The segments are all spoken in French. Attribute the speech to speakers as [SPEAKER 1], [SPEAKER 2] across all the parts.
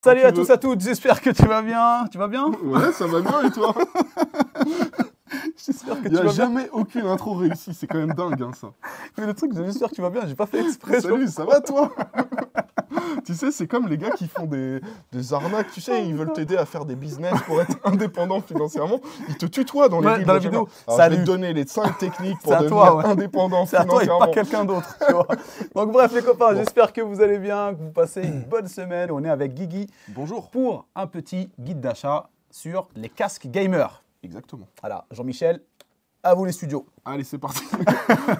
[SPEAKER 1] Salut à tous, à toutes, j'espère que tu vas bien. Tu vas bien?
[SPEAKER 2] Ouais, ça va bien et toi?
[SPEAKER 1] J'espère que
[SPEAKER 2] Il
[SPEAKER 1] tu
[SPEAKER 2] n'y
[SPEAKER 1] vas
[SPEAKER 2] a
[SPEAKER 1] bien.
[SPEAKER 2] jamais aucune intro réussie, c'est quand même dingue hein, ça.
[SPEAKER 1] Mais le truc, j'espère que tu vas bien, j'ai pas fait exprès.
[SPEAKER 2] Salut, ça va toi? Tu sais, c'est comme les gars qui font des arnaques, tu sais, ils veulent t'aider à faire des business pour être indépendant financièrement. Ils te tutoient dans les
[SPEAKER 1] Ouais,
[SPEAKER 2] vidéos.
[SPEAKER 1] dans la vidéo.
[SPEAKER 2] Alors, je vais
[SPEAKER 1] Salut.
[SPEAKER 2] te donner les 5 techniques pour
[SPEAKER 1] C'est à
[SPEAKER 2] devenir
[SPEAKER 1] toi, ouais.
[SPEAKER 2] indépendant
[SPEAKER 1] C'est à toi et
[SPEAKER 2] financièrement.
[SPEAKER 1] pas quelqu'un d'autre, tu vois. Donc bref les copains,
[SPEAKER 2] Bon.
[SPEAKER 1] j'espère que vous allez bien, que vous passez une bonne semaine. On est avec Guigui
[SPEAKER 2] Bonjour.
[SPEAKER 1] pour un petit guide d'achat sur les casques gamers.
[SPEAKER 2] Exactement.
[SPEAKER 1] Voilà, Jean-Michel, à vous les studios.
[SPEAKER 2] Allez, c'est parti.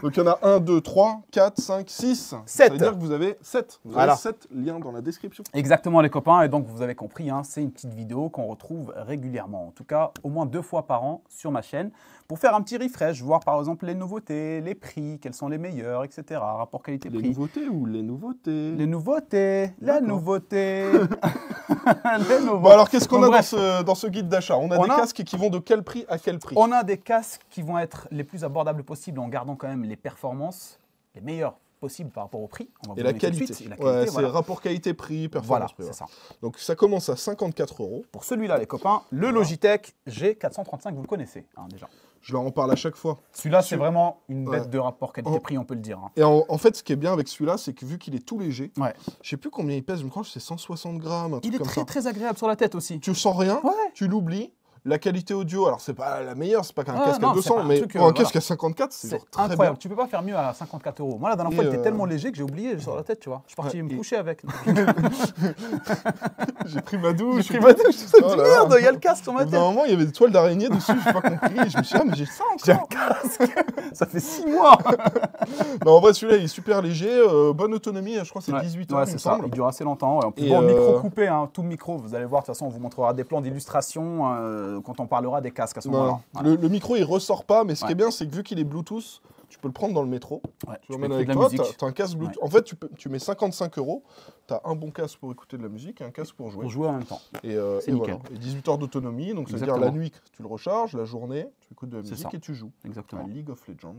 [SPEAKER 2] Donc il y en a 1, 2, 3, 4, 5, 6. Ça
[SPEAKER 1] Sept.
[SPEAKER 2] veut dire que vous avez 7. Vous
[SPEAKER 1] Voilà.
[SPEAKER 2] avez 7 liens dans la description.
[SPEAKER 1] Exactement les copains, et donc vous avez compris, hein, c'est une petite vidéo qu'on retrouve régulièrement, en tout cas au moins 2 fois par an sur ma chaîne, pour faire un petit refresh, voir par exemple les nouveautés, les prix, quels sont les meilleurs, etc. Rapport
[SPEAKER 2] Les
[SPEAKER 1] qualité-prix.
[SPEAKER 2] nouveautés ou les nouveautés?
[SPEAKER 1] Les nouveautés, la
[SPEAKER 2] D'accord.
[SPEAKER 1] nouveauté. Les nouveautés.
[SPEAKER 2] Bon alors qu'est-ce qu'on
[SPEAKER 1] Donc,
[SPEAKER 2] a
[SPEAKER 1] bref,
[SPEAKER 2] dans ce guide d'achat? On a des casques qui vont de quel prix à quel prix?
[SPEAKER 1] on a des casques qui vont être les plus abordables possibles en gardant quand même les performances les meilleures possibles par rapport au prix. On va vous
[SPEAKER 2] Et la
[SPEAKER 1] donner tout de
[SPEAKER 2] qualité.
[SPEAKER 1] suite. Et la
[SPEAKER 2] Ouais,
[SPEAKER 1] qualité,
[SPEAKER 2] c'est
[SPEAKER 1] voilà.
[SPEAKER 2] rapport qualité-prix,
[SPEAKER 1] Voilà,
[SPEAKER 2] performance. prix,
[SPEAKER 1] c'est
[SPEAKER 2] ouais.
[SPEAKER 1] ça.
[SPEAKER 2] Donc ça commence à 54 €.
[SPEAKER 1] Pour celui-là, les copains, le Logitech G435, vous le connaissez hein, déjà.
[SPEAKER 2] Je leur en parle à chaque fois.
[SPEAKER 1] Celui-là, c'est vraiment une bête
[SPEAKER 2] Ouais.
[SPEAKER 1] de rapport qualité-prix, on peut le dire. hein.
[SPEAKER 2] Et en fait, ce qui est bien avec celui-là, c'est que vu qu'il est tout léger,
[SPEAKER 1] Ouais.
[SPEAKER 2] je sais plus combien il pèse, je me crois que c'est 160 grammes, un truc
[SPEAKER 1] Il est
[SPEAKER 2] comme
[SPEAKER 1] très
[SPEAKER 2] ça.
[SPEAKER 1] très agréable sur la tête aussi.
[SPEAKER 2] Tu sens rien,
[SPEAKER 1] Ouais.
[SPEAKER 2] tu l'oublies. La qualité audio, alors c'est pas la meilleure, c'est pas qu'un
[SPEAKER 1] Ouais,
[SPEAKER 2] casque
[SPEAKER 1] non,
[SPEAKER 2] à
[SPEAKER 1] c'est
[SPEAKER 2] 200,
[SPEAKER 1] pas un
[SPEAKER 2] mais
[SPEAKER 1] truc,
[SPEAKER 2] pour un
[SPEAKER 1] voilà.
[SPEAKER 2] casque à 54, c'est
[SPEAKER 1] C'est
[SPEAKER 2] genre très
[SPEAKER 1] incroyable.
[SPEAKER 2] bien.
[SPEAKER 1] Tu peux pas faire mieux à 54 €. Moi, la dernière
[SPEAKER 2] Et
[SPEAKER 1] fois, il était tellement léger que j'ai oublié sur la tête, tu vois. Je suis parti
[SPEAKER 2] Ouais,
[SPEAKER 1] me
[SPEAKER 2] et-
[SPEAKER 1] coucher avec.
[SPEAKER 2] J'ai pris ma douche.
[SPEAKER 1] J'ai pris ma douche, je me suis dit,
[SPEAKER 2] Oh là là.
[SPEAKER 1] merde, il y a le casque sur
[SPEAKER 2] Au
[SPEAKER 1] ma
[SPEAKER 2] bout
[SPEAKER 1] tête.
[SPEAKER 2] d'un moment, il y avait des toiles d'araignée dessus, j'ai pas compris. Je me suis dit, ah, mais j'ai ça
[SPEAKER 1] J'ai un
[SPEAKER 2] encore.
[SPEAKER 1] casque. Ça fait 6 mois.
[SPEAKER 2] Non, en vrai, celui-là, il est super léger, bonne autonomie, je crois que c'est
[SPEAKER 1] Ouais,
[SPEAKER 2] 18
[SPEAKER 1] ouais,
[SPEAKER 2] heures, il
[SPEAKER 1] c'est
[SPEAKER 2] me
[SPEAKER 1] ça.
[SPEAKER 2] semble.
[SPEAKER 1] Il dure assez longtemps. Ouais. En plus,
[SPEAKER 2] Et
[SPEAKER 1] bon, micro coupé, hein, tout micro. Vous allez voir, de toute façon, on vous montrera des plans d'illustration quand on parlera des casques à ce moment-là.
[SPEAKER 2] Non,
[SPEAKER 1] Voilà.
[SPEAKER 2] le micro, il ressort pas, mais ce qui
[SPEAKER 1] Ouais.
[SPEAKER 2] est bien, c'est que vu qu'il est Bluetooth, tu peux le prendre dans le métro.
[SPEAKER 1] Ouais,
[SPEAKER 2] Tu
[SPEAKER 1] tu peux
[SPEAKER 2] l'emmènes
[SPEAKER 1] écouter
[SPEAKER 2] avec
[SPEAKER 1] de la
[SPEAKER 2] toi,
[SPEAKER 1] musique
[SPEAKER 2] t'as un casque Bluetooth.
[SPEAKER 1] Ouais.
[SPEAKER 2] En fait, tu mets 55 €, t'as un bon casque pour écouter de la musique et un casque pour jouer.
[SPEAKER 1] pour jouer en même temps.
[SPEAKER 2] Et
[SPEAKER 1] nickel.
[SPEAKER 2] voilà. Et 18 heures d'autonomie, donc ça veut dire
[SPEAKER 1] Exactement.
[SPEAKER 2] la nuit, tu le recharges, la journée, tu écoutes de la
[SPEAKER 1] C'est
[SPEAKER 2] musique
[SPEAKER 1] ça.
[SPEAKER 2] et tu joues à
[SPEAKER 1] Exactement.
[SPEAKER 2] League of Legends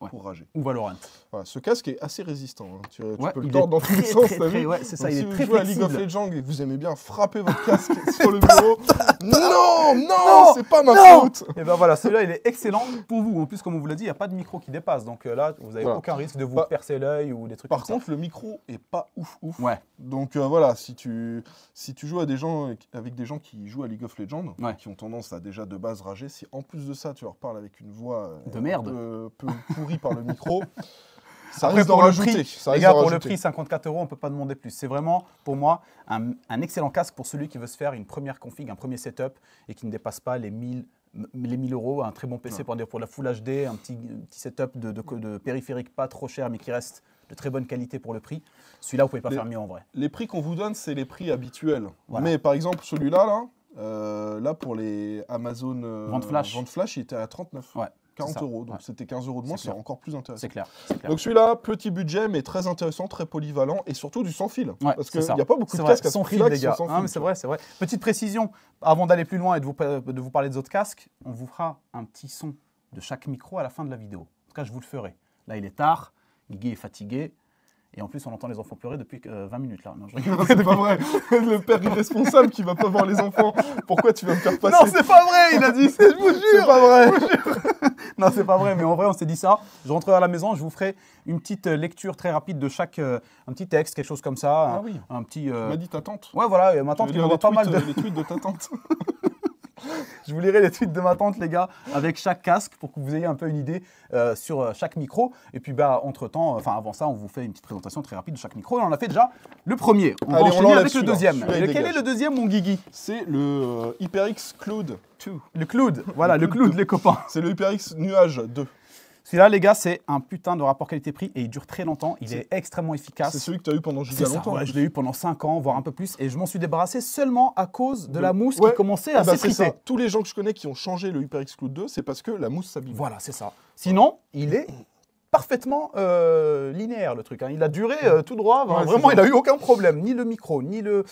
[SPEAKER 1] Ouais.
[SPEAKER 2] pour rager.
[SPEAKER 1] Ou Valorant.
[SPEAKER 2] Voilà, ce casque est assez résistant. hein. Tu
[SPEAKER 1] Ouais,
[SPEAKER 2] peux le
[SPEAKER 1] il
[SPEAKER 2] tordre
[SPEAKER 1] est
[SPEAKER 2] dans tous les
[SPEAKER 1] très,
[SPEAKER 2] sens,
[SPEAKER 1] très,
[SPEAKER 2] t'as
[SPEAKER 1] très-
[SPEAKER 2] vu?
[SPEAKER 1] ouais, c'est ça,
[SPEAKER 2] Donc,
[SPEAKER 1] il
[SPEAKER 2] si
[SPEAKER 1] est
[SPEAKER 2] vous
[SPEAKER 1] très
[SPEAKER 2] jouez à League of
[SPEAKER 1] flexible.
[SPEAKER 2] Legends et que vous aimez bien frapper votre casque sur le bureau, non,
[SPEAKER 1] Non,
[SPEAKER 2] c'est pas ma
[SPEAKER 1] non.
[SPEAKER 2] faute.
[SPEAKER 1] Et ben voilà, celui-là, il est excellent pour vous. En plus, comme on vous l'a dit, il n'y a pas de micro qui dépasse. Donc là, vous n'avez
[SPEAKER 2] Voilà.
[SPEAKER 1] aucun risque de vous
[SPEAKER 2] Par-
[SPEAKER 1] percer l'œil ou des trucs
[SPEAKER 2] Par
[SPEAKER 1] comme ça.
[SPEAKER 2] contre, le micro est pas ouf.
[SPEAKER 1] Ouais,
[SPEAKER 2] Donc voilà, si tu joues à des gens avec des gens qui jouent à League of Legends,
[SPEAKER 1] Ouais.
[SPEAKER 2] qui ont tendance à déjà de base rager, si en plus de ça tu leur parles avec une voix
[SPEAKER 1] De merde.
[SPEAKER 2] un peu pourrie par le micro, ça
[SPEAKER 1] Après,
[SPEAKER 2] risque d'en
[SPEAKER 1] pour le
[SPEAKER 2] rajouter.
[SPEAKER 1] prix,
[SPEAKER 2] Ça
[SPEAKER 1] les
[SPEAKER 2] risque
[SPEAKER 1] gars,
[SPEAKER 2] d'en
[SPEAKER 1] pour le
[SPEAKER 2] rajouter.
[SPEAKER 1] prix, 54 €, on ne peut pas demander plus. C'est vraiment, pour moi, un excellent casque pour celui qui veut se faire une première config, un premier setup et qui ne dépasse pas les 1000 €. Un très bon PC pour la Full HD, un petit setup de périphérique pas trop cher, mais qui reste de très bonne qualité pour le prix. Celui-là, vous pouvez pas faire mieux en vrai.
[SPEAKER 2] Les prix qu'on vous donne, c'est les prix habituels.
[SPEAKER 1] Voilà.
[SPEAKER 2] Mais par exemple, celui-là, là pour les Amazon
[SPEAKER 1] Vente flash.
[SPEAKER 2] il était à 39.
[SPEAKER 1] Ouais,
[SPEAKER 2] 40
[SPEAKER 1] c'est ça.
[SPEAKER 2] €. Donc
[SPEAKER 1] Ouais.
[SPEAKER 2] c'était 15 € de moins,
[SPEAKER 1] C'est
[SPEAKER 2] c'est
[SPEAKER 1] clair.
[SPEAKER 2] encore plus intéressant.
[SPEAKER 1] c'est clair. C'est clair.
[SPEAKER 2] Donc celui-là, petit budget, mais très intéressant, très polyvalent et surtout du sans fil.
[SPEAKER 1] Ouais,
[SPEAKER 2] Parce
[SPEAKER 1] c'est
[SPEAKER 2] qu'il
[SPEAKER 1] ça.
[SPEAKER 2] n'y a pas beaucoup
[SPEAKER 1] C'est
[SPEAKER 2] de
[SPEAKER 1] vrai,
[SPEAKER 2] casques à ce
[SPEAKER 1] sans fil,
[SPEAKER 2] prix-là
[SPEAKER 1] les
[SPEAKER 2] qui sont
[SPEAKER 1] gars.
[SPEAKER 2] sans
[SPEAKER 1] Ah,
[SPEAKER 2] fil.
[SPEAKER 1] mais c'est
[SPEAKER 2] tu
[SPEAKER 1] vrai, c'est vrai. Petite précision, avant d'aller plus loin et de vous parler des autres casques, on vous fera un petit son de chaque micro à la fin de la vidéo. En tout cas, je vous le ferai. Là, il est tard, Guigui est fatigué, et en plus, on entend les enfants pleurer depuis 20 minutes. Là. Non, je rigole.
[SPEAKER 2] vois. C'est pas vrai. Le père irresponsable qui va pas voir les enfants. Pourquoi tu vas me faire passer?
[SPEAKER 1] Non, c'est pas vrai, il a dit, je vous
[SPEAKER 2] C'est
[SPEAKER 1] jure.
[SPEAKER 2] pas vrai.
[SPEAKER 1] Non, c'est pas vrai, mais en vrai, on s'est dit ça. Je rentrerai à la maison, je vous ferai une petite lecture très rapide de chaque, un petit texte, quelque chose comme ça.
[SPEAKER 2] Ah oui.
[SPEAKER 1] Un petit.
[SPEAKER 2] Tu m'as dit ta tante.
[SPEAKER 1] Ouais, voilà, et ma tante
[SPEAKER 2] Tu
[SPEAKER 1] qui
[SPEAKER 2] veux lire
[SPEAKER 1] m'envoie pas mal de.
[SPEAKER 2] les tweets de ta tante.
[SPEAKER 1] Je vous lirai les tweets de ma tante, les gars, avec chaque casque pour que vous ayez un peu une idée sur chaque micro. Et puis, entre-temps, avant ça, on vous fait une petite présentation très rapide de chaque micro. Et on a fait déjà le premier. On va
[SPEAKER 2] Allez, on
[SPEAKER 1] enchaîner
[SPEAKER 2] l'enlève
[SPEAKER 1] avec le
[SPEAKER 2] celui-là.
[SPEAKER 1] deuxième.
[SPEAKER 2] Celui-là, il
[SPEAKER 1] Et lequel est
[SPEAKER 2] dégage.
[SPEAKER 1] le deuxième, mon Guigui?
[SPEAKER 2] C'est le HyperX Cloud 2.
[SPEAKER 1] Le Cloud. Voilà, le Cloud, les copains.
[SPEAKER 2] C'est le HyperX Nuage 2.
[SPEAKER 1] Celui-là, les gars, c'est un putain de rapport qualité-prix et il dure très longtemps. Il est extrêmement efficace.
[SPEAKER 2] C'est celui que tu as eu pendant
[SPEAKER 1] C'est
[SPEAKER 2] giga
[SPEAKER 1] ça,
[SPEAKER 2] longtemps.
[SPEAKER 1] ouais, je l'ai eu pendant 5 ans, voire un peu plus, et je m'en suis débarrassé seulement à cause de la mousse
[SPEAKER 2] Ouais.
[SPEAKER 1] qui commençait
[SPEAKER 2] Ah
[SPEAKER 1] à
[SPEAKER 2] bah, c'est ça.
[SPEAKER 1] s'effriter.
[SPEAKER 2] Tous les gens que je connais qui ont changé le HyperX Cloud 2, c'est parce que la mousse s'abîme.
[SPEAKER 1] Voilà, c'est ça. Sinon, il est parfaitement linéaire le truc. Hein. Il a duré tout droit.
[SPEAKER 2] Ouais,
[SPEAKER 1] vraiment, il n'a eu aucun problème. Ni le micro, ni le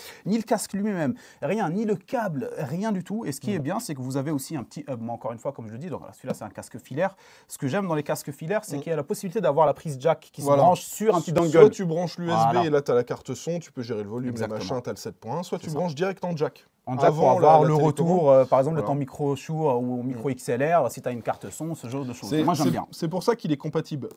[SPEAKER 1] casque lui-même. Rien, ni le câble, rien du tout. Et ce qui est bien, c'est que vous avez aussi un petit hub. Moi, encore une fois, comme je le dis, donc celui-là, c'est un casque filaire. Ce que j'aime dans les casques filaires, c'est qu'il y a la possibilité d'avoir la prise jack qui se branche sur un petit dongle.
[SPEAKER 2] Soit tu branches l'USB
[SPEAKER 1] Voilà.
[SPEAKER 2] et là, tu as la carte son, tu peux gérer le volume,
[SPEAKER 1] Exactement.
[SPEAKER 2] les machins, tu as le 7 points. Soit tu branches direct en jack.
[SPEAKER 1] En jack pour
[SPEAKER 2] Avant
[SPEAKER 1] avoir
[SPEAKER 2] la
[SPEAKER 1] le
[SPEAKER 2] télécommande.
[SPEAKER 1] retour, par exemple, le
[SPEAKER 2] Voilà.
[SPEAKER 1] temps micro Shure ou micro XLR, si tu as une carte son, ce genre de choses. Moi, j'aime bien.
[SPEAKER 2] C'est pour ça qu'il est compatible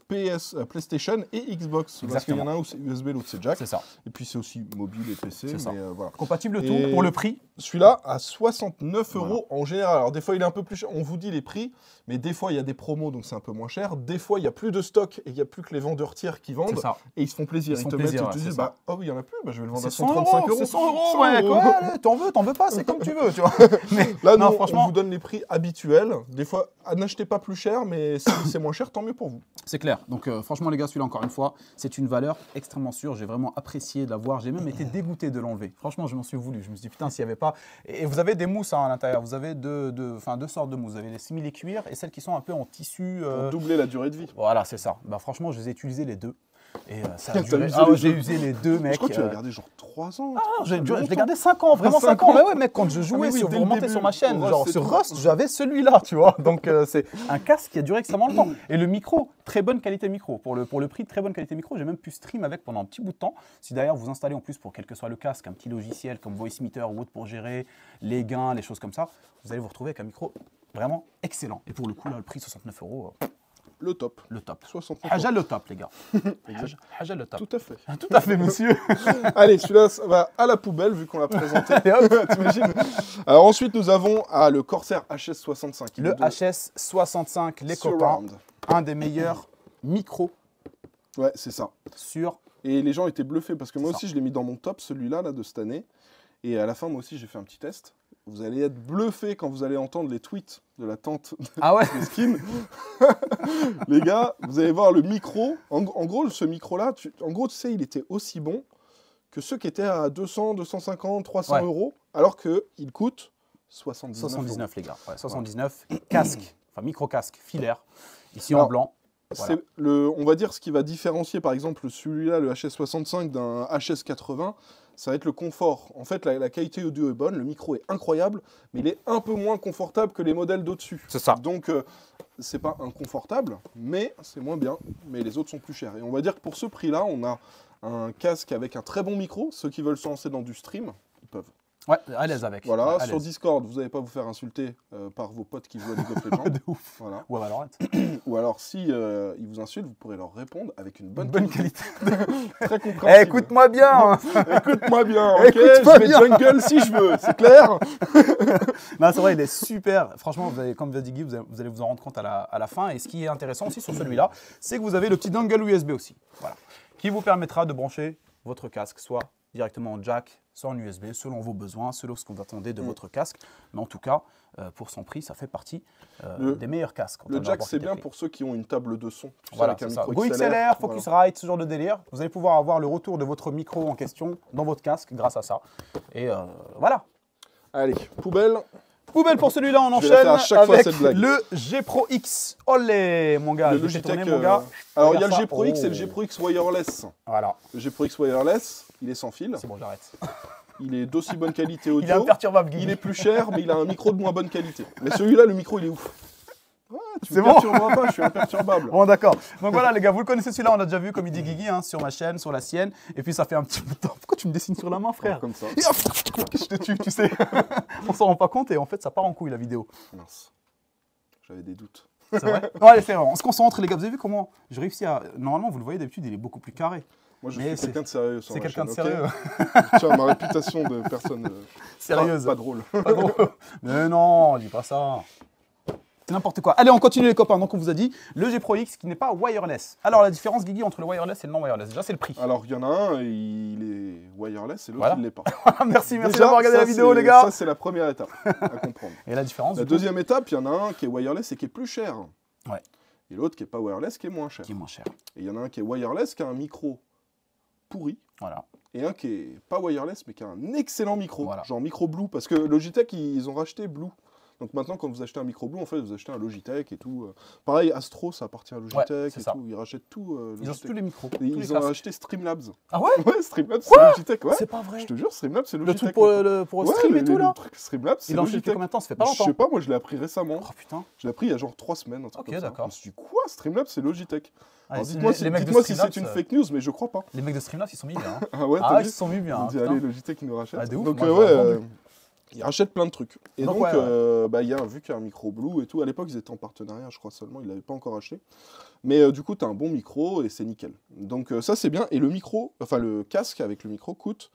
[SPEAKER 2] PlayStation et Xbox. Parce qu'il y en a un où c'est USB, l'autre c'est jack.
[SPEAKER 1] C'est ça.
[SPEAKER 2] Et puis c'est aussi mobile et PC.
[SPEAKER 1] C'est ça.
[SPEAKER 2] Mais, voilà.
[SPEAKER 1] Compatible tout
[SPEAKER 2] Et
[SPEAKER 1] pour le prix.
[SPEAKER 2] Celui-là à 69 € en général. Alors des fois il est un peu plus cher, on vous dit les prix, mais des fois il y a des promos donc c'est un peu moins cher. Des fois il n'y a plus de stock et il n'y a plus que les vendeurs tiers qui vendent.
[SPEAKER 1] C'est ça.
[SPEAKER 2] Et ils se font plaisir. Ils te mettent, ils te disent bah oh oui il y en a plus, bah, je vais le vendre à
[SPEAKER 1] C'est 100
[SPEAKER 2] 135
[SPEAKER 1] €,
[SPEAKER 2] €.
[SPEAKER 1] c'est 100 €, ouais, quoi, allez, t'en veux pas, c'est comme tu veux, tu vois. Mais
[SPEAKER 2] Là
[SPEAKER 1] non,
[SPEAKER 2] non,
[SPEAKER 1] franchement,
[SPEAKER 2] on vous donne les prix habituels. Des fois n'achetez pas plus cher, mais si c'est moins cher, tant mieux pour vous.
[SPEAKER 1] c'est clair. Donc franchement les gars, celui-là encore une fois, c'est une valeur extrêmement sûre. J'ai vraiment apprécié de l'avoir. J'ai même été dégoûté de l'enlever. Franchement, je m'en suis voulu. Je me suis dit putain, s'il n'y avait pas. Et vous avez des mousses hein, à l'intérieur. Vous avez deux sortes de mousses. Vous avez les simili-cuir et celles qui sont un peu en tissu.
[SPEAKER 2] Pour doubler la durée de vie.
[SPEAKER 1] Voilà, c'est ça. Bah franchement, je les ai utilisés les deux. Et ça a
[SPEAKER 2] T'as
[SPEAKER 1] duré.
[SPEAKER 2] usé
[SPEAKER 1] Ah
[SPEAKER 2] les
[SPEAKER 1] ouais, j'ai
[SPEAKER 2] deux.
[SPEAKER 1] usé les deux, mec.
[SPEAKER 2] Je crois que tu l'as gardé genre 3 ans.
[SPEAKER 1] Ah, je l'ai
[SPEAKER 2] longtemps.
[SPEAKER 1] gardé 5 ans, vraiment 5
[SPEAKER 2] 5
[SPEAKER 1] ans.
[SPEAKER 2] ans.
[SPEAKER 1] Mais ouais, mec, quand je jouais,
[SPEAKER 2] oui,
[SPEAKER 1] sur,
[SPEAKER 2] dès
[SPEAKER 1] vous
[SPEAKER 2] le
[SPEAKER 1] remontez
[SPEAKER 2] début,
[SPEAKER 1] sur ma chaîne,
[SPEAKER 2] au Rust
[SPEAKER 1] genre
[SPEAKER 2] et
[SPEAKER 1] sur
[SPEAKER 2] tout.
[SPEAKER 1] Rust, j'avais celui-là, tu vois. Donc c'est un casque qui a duré extrêmement longtemps. Et le micro, très bonne qualité micro. Pour le prix, très bonne qualité micro. J'ai même pu stream avec pendant un petit bout de temps. Si d'ailleurs vous installez en plus pour quel que soit le casque, un petit logiciel comme Voicemeeter ou autre pour gérer les gains, les choses comme ça, vous allez vous retrouver avec un micro vraiment excellent. Et pour le coup, là, le prix 69 €,
[SPEAKER 2] Le top.
[SPEAKER 1] le top.
[SPEAKER 2] 69 €.
[SPEAKER 1] Haja le top, les gars. Haja le top.
[SPEAKER 2] Tout à fait.
[SPEAKER 1] Tout à fait, monsieur.
[SPEAKER 2] Allez, celui-là, ça va à la poubelle vu qu'on l'a présenté.
[SPEAKER 1] Et hop.
[SPEAKER 2] T'imagines? Alors ensuite, nous avons le Corsair HS65. Il
[SPEAKER 1] Le
[SPEAKER 2] est de
[SPEAKER 1] HS65, les copains,
[SPEAKER 2] Surround.
[SPEAKER 1] un des meilleurs micros
[SPEAKER 2] Ouais, c'est ça.
[SPEAKER 1] sur.
[SPEAKER 2] Et les gens étaient bluffés parce que moi
[SPEAKER 1] C'est
[SPEAKER 2] aussi, je l'ai mis dans mon top, celui-là là, de cette année. Et à la fin, moi aussi, j'ai fait un petit test. Vous allez être bluffés quand vous allez entendre les tweets de la tante
[SPEAKER 1] Ah ouais.
[SPEAKER 2] de Skin. Les gars, vous allez voir le micro. En gros, ce micro-là, en gros, tu sais, il était aussi bon que ceux qui étaient à 200, 250, 300
[SPEAKER 1] Ouais.
[SPEAKER 2] €, alors qu'il coûte 79 €.
[SPEAKER 1] 79, les gars. Ouais, 79. Casque, enfin micro-casque filaire, ici en
[SPEAKER 2] Alors,
[SPEAKER 1] blanc. Voilà.
[SPEAKER 2] C'est on va dire ce qui va différencier par exemple celui-là, le HS65 d'un HS80, ça va être le confort. En fait, la qualité audio est bonne, le micro est incroyable, mais il est un peu moins confortable que les modèles d'au-dessus.
[SPEAKER 1] C'est ça.
[SPEAKER 2] Donc, c'est pas inconfortable, mais c'est moins bien. Mais les autres sont plus chers. Et on va dire que pour ce prix-là, on a un casque avec un très bon micro. Ceux qui veulent se lancer dans du stream, ils peuvent.
[SPEAKER 1] Ouais, à l'aise avec.
[SPEAKER 2] Voilà,
[SPEAKER 1] Ouais, à
[SPEAKER 2] sur
[SPEAKER 1] l'aise.
[SPEAKER 2] Discord, vous n'allez pas vous faire insulter par vos potes qui jouent à League of Legends.
[SPEAKER 1] De ouf.
[SPEAKER 2] Voilà.
[SPEAKER 1] Ouais, Valorant.
[SPEAKER 2] Ou alors, si ils vous insultent, vous pourrez leur répondre avec une bonne
[SPEAKER 1] qualité.
[SPEAKER 2] Très compréhensible.
[SPEAKER 1] Eh, écoute-moi bien.
[SPEAKER 2] Écoute-moi bien, ok?
[SPEAKER 1] Écoute-moi
[SPEAKER 2] Je vais
[SPEAKER 1] bien.
[SPEAKER 2] jungle si je veux, c'est clair?
[SPEAKER 1] Non, c'est vrai, il est super. Franchement, comme vous a dit Guy, vous allez vous en rendre compte à la fin. Et ce qui est intéressant aussi sur celui-là, c'est que vous avez le petit dongle USB aussi. Voilà. Qui vous permettra de brancher votre casque, soit directement en jack, soit en USB, selon vos besoins, selon ce que vous attendez de votre casque. Mais en tout cas, pour son prix, ça fait partie des meilleurs casques. en
[SPEAKER 2] Le
[SPEAKER 1] termes de
[SPEAKER 2] jack,
[SPEAKER 1] rapport
[SPEAKER 2] c'est bien
[SPEAKER 1] qualité-prix.
[SPEAKER 2] pour ceux qui ont une table de son. Tu sais,
[SPEAKER 1] Voilà,
[SPEAKER 2] avec un
[SPEAKER 1] c'est ça.
[SPEAKER 2] micro
[SPEAKER 1] Go XLR, Focusrite, ce genre de délire. Vous allez pouvoir avoir le retour de votre micro en question dans votre casque grâce à ça. Et voilà.
[SPEAKER 2] Allez, poubelle.
[SPEAKER 1] Poubelle pour celui-là, on
[SPEAKER 2] Je vais la
[SPEAKER 1] enchaîne
[SPEAKER 2] faire à chaque fois,
[SPEAKER 1] avec
[SPEAKER 2] cette blague.
[SPEAKER 1] le G Pro X. Olé, mon gars.
[SPEAKER 2] Le
[SPEAKER 1] Je vais
[SPEAKER 2] Logitech.
[SPEAKER 1] tourner, mon gars.
[SPEAKER 2] Alors, il y a
[SPEAKER 1] Regarde
[SPEAKER 2] le
[SPEAKER 1] ça.
[SPEAKER 2] G Pro X et le
[SPEAKER 1] Oh.
[SPEAKER 2] G Pro X Wireless.
[SPEAKER 1] Voilà,
[SPEAKER 2] Le G Pro X Wireless, il est sans fil.
[SPEAKER 1] c'est bon, j'arrête.
[SPEAKER 2] Il est d'aussi bonne qualité
[SPEAKER 1] Il est
[SPEAKER 2] audio.
[SPEAKER 1] imperturbable, Guy.
[SPEAKER 2] Il est plus cher, mais il a un micro de moins bonne qualité. Mais celui-là, le micro, il est ouf. Ouais, tu
[SPEAKER 1] C'est
[SPEAKER 2] me
[SPEAKER 1] bon.
[SPEAKER 2] perturberas pas, je suis imperturbable.
[SPEAKER 1] Bon, d'accord. Donc voilà, les gars, vous le connaissez celui-là, on a déjà vu, comme il dit Guigui, hein, sur ma chaîne, sur la sienne. Et puis ça fait un petit bout de temps. Pourquoi tu me dessines sur la main, frère?
[SPEAKER 2] Comme ça.
[SPEAKER 1] Et hop, je te tue, tu sais. On s'en rend pas compte et en fait, ça part en couille la vidéo.
[SPEAKER 2] Mince. J'avais des doutes.
[SPEAKER 1] C'est vrai? Non, allez, c'est vrai. On se concentre, les gars. Vous avez vu comment je réussis à. Normalement, vous le voyez d'habitude, il est beaucoup plus carré.
[SPEAKER 2] Moi, je
[SPEAKER 1] Mais
[SPEAKER 2] suis quelqu'un de sérieux sur
[SPEAKER 1] C'est
[SPEAKER 2] ma
[SPEAKER 1] quelqu'un de
[SPEAKER 2] chaîne,
[SPEAKER 1] sérieux.
[SPEAKER 2] ok Tiens, ma réputation de personne
[SPEAKER 1] Sérieuse.
[SPEAKER 2] pas drôle.
[SPEAKER 1] Pas drôle. Mais non, dis pas ça. C'est n'importe quoi. Allez, on continue les copains. Donc on vous a dit le G Pro X qui n'est pas wireless. Alors la différence, Guigui, entre le wireless et le non wireless, déjà c'est le prix.
[SPEAKER 2] Alors, il y en a un, il est wireless et l'autre,
[SPEAKER 1] Voilà.
[SPEAKER 2] il ne l'est pas.
[SPEAKER 1] merci
[SPEAKER 2] Déjà,
[SPEAKER 1] d'avoir regardé
[SPEAKER 2] ça,
[SPEAKER 1] la vidéo,
[SPEAKER 2] c'est-
[SPEAKER 1] les gars.
[SPEAKER 2] Ça, c'est la première étape à comprendre.
[SPEAKER 1] Et la différence,
[SPEAKER 2] La
[SPEAKER 1] du coup,
[SPEAKER 2] deuxième étape, il y en a un qui est wireless et qui est plus cher.
[SPEAKER 1] Ouais.
[SPEAKER 2] Et l'autre qui est pas wireless, qui est moins cher.
[SPEAKER 1] qui est moins cher.
[SPEAKER 2] Et il y en a un qui est wireless, qui a un micro pourri.
[SPEAKER 1] Voilà.
[SPEAKER 2] Et un qui est pas wireless, mais qui a un excellent micro.
[SPEAKER 1] Voilà.
[SPEAKER 2] Genre micro Blue. Parce que Logitech, ils ont racheté Blue. Donc maintenant, quand vous achetez un micro Blue, en fait, vous achetez un Logitech et tout. Pareil, Astro, ça appartient à Logitech et tout. Ils rachètent tout.
[SPEAKER 1] Ils ont tous les micros.
[SPEAKER 2] Et ils ont acheté Streamlabs.
[SPEAKER 1] Ah ouais?
[SPEAKER 2] Ouais, Streamlabs, c'est Logitech. Ouais.
[SPEAKER 1] C'est pas vrai.
[SPEAKER 2] Je te jure, Streamlabs, c'est
[SPEAKER 1] Le
[SPEAKER 2] Logitech.
[SPEAKER 1] truc pour stream et tout là?
[SPEAKER 2] Le truc Streamlabs, c'est
[SPEAKER 1] Il en fait combien de temps? Ça fait pas longtemps.
[SPEAKER 2] Je sais pas, moi je l'ai appris récemment.
[SPEAKER 1] Oh putain.
[SPEAKER 2] Je l'ai appris il y a genre 3 semaines.
[SPEAKER 1] Ok, d'accord.
[SPEAKER 2] Je me suis dit, quoi? Streamlabs, c'est Logitech. Dites-moi si c'est une fake news, mais je crois pas.
[SPEAKER 1] Les mecs de Streamlabs, ils sont mis bien.
[SPEAKER 2] Ah ouais,
[SPEAKER 1] ils se sont mis bien.
[SPEAKER 2] On dit, allez, Logitech, ils nous rachètent.
[SPEAKER 1] De ouf,
[SPEAKER 2] donc, ils rachètent plein de trucs. Et donc, vu qu'il y a un micro Blue et tout, à l'époque, ils étaient en partenariat, je crois seulement, ils l'avaient pas encore acheté. Mais du coup, tu as un bon micro et c'est nickel. Donc, ça, c'est bien. Et le casque avec le micro coûte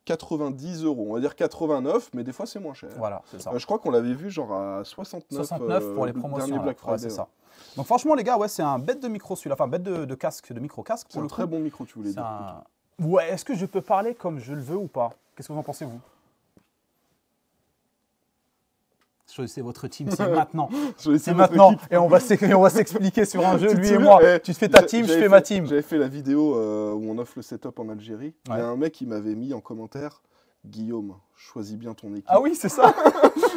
[SPEAKER 2] 90 €. On va dire 89, mais des fois, c'est moins cher.
[SPEAKER 1] Voilà, c'est ça.
[SPEAKER 2] Je crois qu'on l'avait vu genre à 69
[SPEAKER 1] pour les promotions.
[SPEAKER 2] Black Friday.
[SPEAKER 1] C'est ça. Donc franchement les gars, ouais, c'est un bête de micro celui-là, enfin bête de casque, de micro-casque.
[SPEAKER 2] C'est un très bon micro, tu voulais dire.
[SPEAKER 1] Ouais, est-ce que je peux parler comme je le veux ou pas? Qu'est-ce que vous en pensez vous? Choisissez votre team, c'est maintenant. C'est maintenant. Et on va s'expliquer sur un jeu, lui et moi. Tu fais ta team, je fais ma team.
[SPEAKER 2] J'avais fait la vidéo où on offre le setup en Algérie. Il y a un mec qui m'avait mis en commentaire, Guillaume, choisis bien ton équipe.
[SPEAKER 1] Ah oui, c'est ça.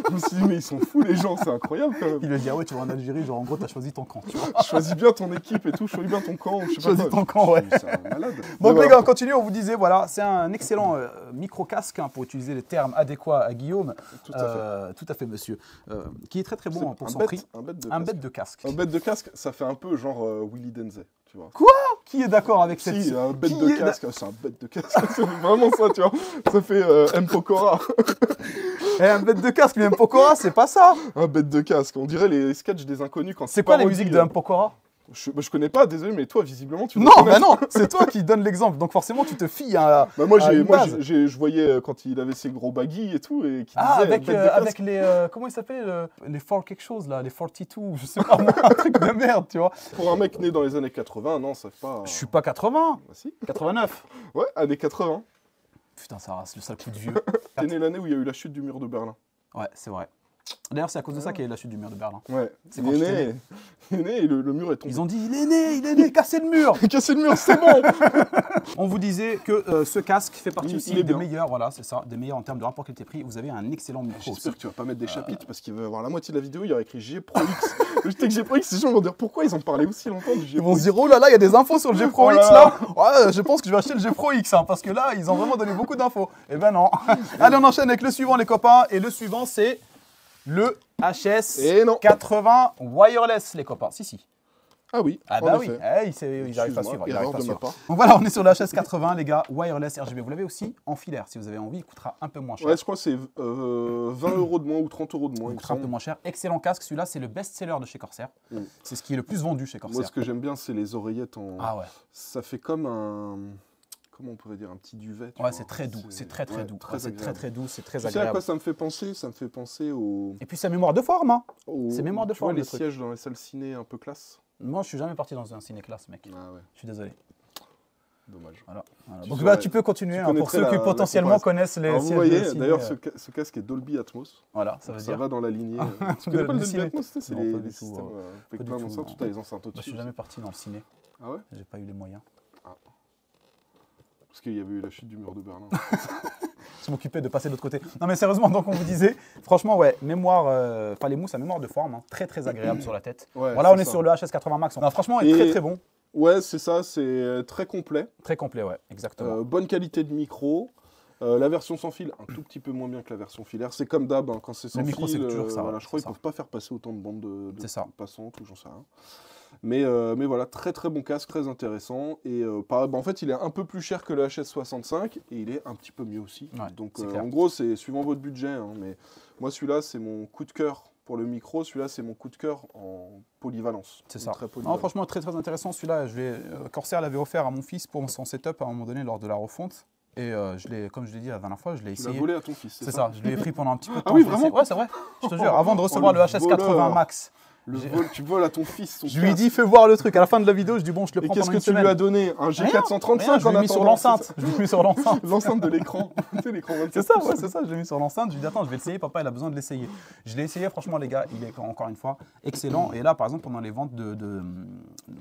[SPEAKER 2] Je me suis dit, mais ils sont fous les gens, c'est incroyable quand même.
[SPEAKER 1] Il lui a dit, ah ouais, tu vas en Algérie, genre en gros, t'as choisi ton camp. Tu vois.
[SPEAKER 2] Choisis bien ton équipe et tout, choisis bien ton camp.
[SPEAKER 1] Choisis ton camp, ouais.
[SPEAKER 2] C'est un malade.
[SPEAKER 1] Donc les gars, on continue, on vous disait, voilà, c'est un excellent micro-casque, pour utiliser les termes adéquats à Guillaume. Tout à fait, monsieur. Qui est très très bon pour son prix.
[SPEAKER 2] Un bête de casque.
[SPEAKER 1] Un
[SPEAKER 2] bête de casque, ça fait un peu genre Willy Denzey. Tu vois.
[SPEAKER 1] Quoi? Qui est d'accord avec cette...
[SPEAKER 2] Si, un bête de casque, c'est un bête de casque, c'est vraiment ça, tu vois. Ça fait M. Pokora.
[SPEAKER 1] Un bête de casque, mais M. Pokora, c'est pas ça.
[SPEAKER 2] Un bête de casque, on dirait les sketchs des inconnus quand
[SPEAKER 1] c'est quoi les musiques de M. Pokora?
[SPEAKER 2] Je connais pas, désolé, mais toi, visiblement, tu
[SPEAKER 1] Non, mais non, c'est toi qui donnes l'exemple, donc forcément, tu te fies à.
[SPEAKER 2] Moi, je voyais quand il avait ses gros baggy et tout, et qui disait
[SPEAKER 1] avec les. Comment il s'appelait les Fort quelque chose, là, les 42, je sais pas, un truc de merde, tu vois.
[SPEAKER 2] Pour un mec né dans les années 80, non, ça fait pas.
[SPEAKER 1] Je suis pas 80.
[SPEAKER 2] Bah, si.
[SPEAKER 1] 89.
[SPEAKER 2] Ouais, années 80.
[SPEAKER 1] Putain, ça rase, le sale coup de vieux.
[SPEAKER 2] T'es né l'année où il y a eu la chute du mur de Berlin.
[SPEAKER 1] Ouais, c'est vrai. D'ailleurs, c'est à cause de ça qu'il y a eu la chute du mur de Berlin.
[SPEAKER 2] Ouais, il est né et le mur est tombé.
[SPEAKER 1] Ils ont dit, il est né, cassez le mur.
[SPEAKER 2] Cassez le mur, c'est bon.
[SPEAKER 1] On vous disait que ce casque fait partie aussi des meilleurs, voilà, c'est ça, des meilleurs en termes de rapport qualité-prix. Vous avez un excellent micro.
[SPEAKER 2] J'espère que tu vas pas mettre des chapitres parce qu'il va y avoir la moitié de la vidéo, il y aura écrit G Pro X. Je sais que G Pro X, les gens vont dire pourquoi ils en parlaient aussi longtemps du G Pro X.
[SPEAKER 1] Ils vont se dire, oh là là, il y a des infos sur le G Pro X là. Ouais, je pense que je vais acheter le G Pro X parce que là, ils ont vraiment donné beaucoup d'infos. Eh ben non. Allez, on enchaîne avec le suivant, les copains. Et le suivant, c'est le HS80 wireless, les copains. Si.
[SPEAKER 2] Ah oui.
[SPEAKER 1] Ah bah oui, ils n'arrivent pas à suivre.
[SPEAKER 2] Donc
[SPEAKER 1] voilà, on est sur le HS80, les gars, wireless RGB. Vous l'avez aussi en filaire, si vous avez envie, il coûtera un peu moins cher.
[SPEAKER 2] Ouais, je crois que c'est 20 € de moins ou 30 € de moins.
[SPEAKER 1] Il coûtera un peu moins cher. Excellent casque, celui-là, c'est le best-seller de chez Corsair. C'est ce qui est le plus vendu chez Corsair.
[SPEAKER 2] Moi, ce que j'aime bien, c'est les oreillettes en...
[SPEAKER 1] Ah ouais.
[SPEAKER 2] Ça fait comme un... Comment on pourrait dire, un petit duvet.
[SPEAKER 1] Ouais, c'est très doux, c'est très doux. C'est très doux, c'est très agréable.
[SPEAKER 2] Tu sais à quoi ça me fait penser? Ça me fait penser au...
[SPEAKER 1] Et puis c'est mémoire de forme, hein. C'est mémoire de forme.
[SPEAKER 2] Tu vois les sièges dans les salles ciné un peu classe?
[SPEAKER 1] Moi, je suis jamais parti dans un ciné-classe, mec.
[SPEAKER 2] Ah ouais.
[SPEAKER 1] Je suis désolé.
[SPEAKER 2] Dommage.
[SPEAKER 1] Voilà. Donc tu peux continuer pour ceux qui potentiellement connaissent les sièges.
[SPEAKER 2] Vous voyez, d'ailleurs, ce casque est Dolby Atmos.
[SPEAKER 1] Voilà, ça veut dire.
[SPEAKER 2] Ça va dans la lignée. Tu connais pas le Dolby Atmos? C'est les systèmes avec plein d'enceintes, tout à les enceintes au-dessus.
[SPEAKER 1] Je suis jamais parti dans le ciné.
[SPEAKER 2] Ah ouais?
[SPEAKER 1] J'ai pas eu les moyens.
[SPEAKER 2] Parce qu'il y avait eu la chute du mur de Berlin.
[SPEAKER 1] Je m'occupais de passer de l'autre côté. Non mais sérieusement, donc on vous disait, franchement, ouais, mémoire, les mousses à mémoire de forme, hein, très très agréable sur la tête. Ouais, voilà, on est sur le HS80 Max. Non, franchement, il est très très bon.
[SPEAKER 2] Ouais, c'est ça, c'est très complet.
[SPEAKER 1] Très complet, ouais, exactement.
[SPEAKER 2] Bonne qualité de micro. La version sans fil, un tout petit peu moins bien que la version filaire. C'est comme d'hab, hein, quand c'est sans fil.
[SPEAKER 1] Toujours ça,
[SPEAKER 2] voilà, je crois qu'ils ne peuvent pas faire passer autant de bandes de passantes ou j'en sais rien. Mais voilà, très très bon casque, très intéressant. Et en fait, il est un peu plus cher que le HS65 et il est un petit peu mieux aussi.
[SPEAKER 1] Ouais,
[SPEAKER 2] donc en gros, c'est suivant votre budget. Hein, mais moi, celui-là, c'est mon coup de cœur pour le micro. Celui-là, c'est mon coup de cœur en polyvalence.
[SPEAKER 1] C'est ça. Non, franchement, très très intéressant. Celui-là, Corsair l'avait offert à mon fils pour son setup à un moment donné lors de la refonte. Et comme je l'ai dit la dernière fois, je l'ai essayé.
[SPEAKER 2] Tu l'as volé à ton fils,
[SPEAKER 1] c'est ça. Je l'ai pris pendant un petit peu de temps.
[SPEAKER 2] Ah oui, vraiment?
[SPEAKER 1] Ouais, c'est vrai. Je te jure, avant de recevoir le HS80 Max.
[SPEAKER 2] Tu voles à ton fils.
[SPEAKER 1] Je lui ai dit, fais voir le truc. À la fin de la vidéo, je dis, bon, je le prends pendant une semaine.
[SPEAKER 2] Qu'est-ce que tu lui as donné? Un G435?
[SPEAKER 1] Je l'ai mis sur l'enceinte. Je l'ai mis sur l'enceinte.
[SPEAKER 2] L'enceinte de l'écran.
[SPEAKER 1] C'est ça, ouais, c'est ça. Je l'ai mis sur l'enceinte. Je lui ai dit, attends, je vais l'essayer. Papa, il a besoin de l'essayer. Je l'ai essayé, franchement, les gars, il est encore une fois excellent. Et là, par exemple, pendant les ventes